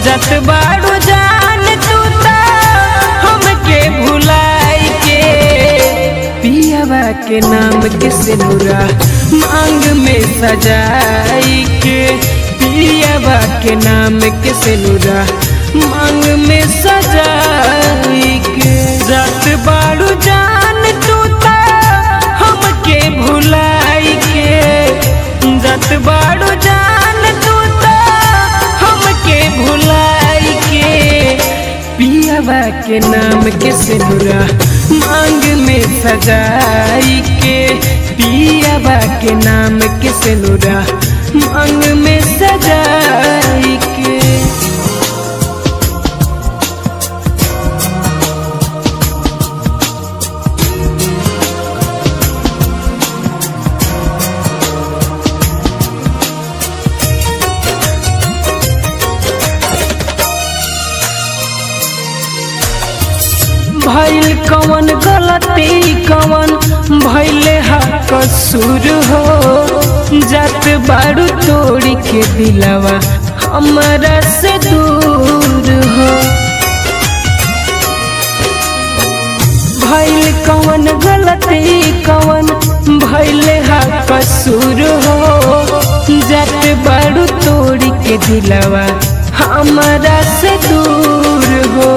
जत बाड़ू जान तू ता हमके भुलाई के पियावा के नाम के सिनुरा मांग में सजाई के पियावा के नाम के सिनुरा मांग में सजाई के जत बाड़ू जान तू ता हमके भुलाई के जत बाड़ू जान तू ता हमके भुलाई के पियावा के नाम के सिनुरा मांग में सजाई के पियावा के नाम के सिनुरा मांग में सजाई के भइल कवन गलती कवन भइले हा कसूर हो जात बाड़ू तोड़ी के दिलवा हमरा से दूर हो भइल कवन गलती कवन भइले हा कसूर हो जात बाड़ू तोड़ी के दिलवा हमरा से दूर हो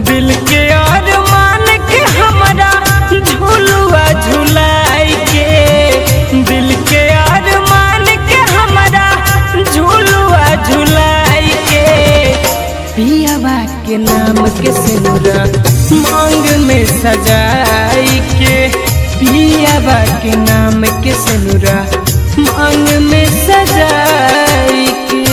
दिल के अरमान के हमरा झुलुआ झुलाई के दिल के अरमान के हमरा झुलुआ झुलाई के पियावा के नाम के सिनुरा मांग में सजाई के पियावा के नाम के सिनुरा मांग में सजाई के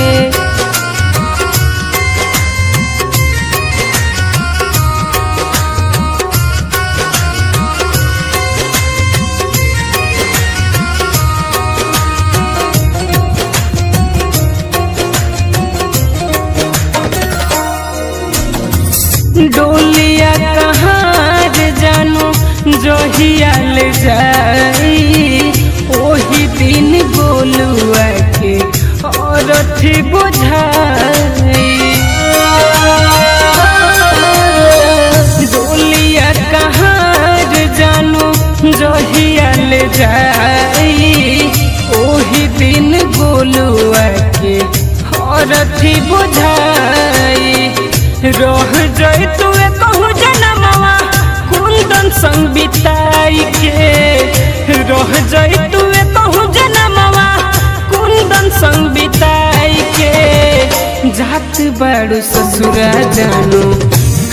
डोलिया कहाँ जानू जोहिया ले जाई ओही दिन बोलुआ के और थी बुझाई डोलिया कहाँ जानू जोहिया ले जाई ओही दिन बोलुआ के और थी बुझाई रह जाई तू कहूँ जनमवा कुंदन संग बिताई के रह जाई तू कहूँ जनमवा कुंदन संग बिताई के जात बाड़ू ससुरा जानू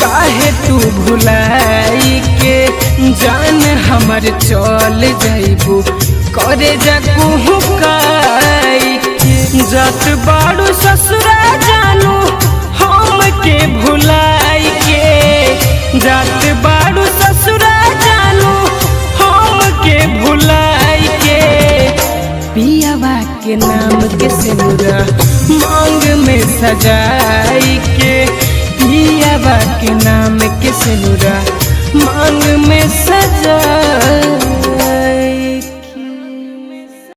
काहे तू भुलाई के जान हमर चल जाइबू करे जाकू हुकाई के जात बाड़ू ससुरा जानू हमके भुलाई के जात बाड़ू ससुरा जानू हमके भुलाई के पियावा के नाम के सिनुरा मांग में सजाई के पियावा के नाम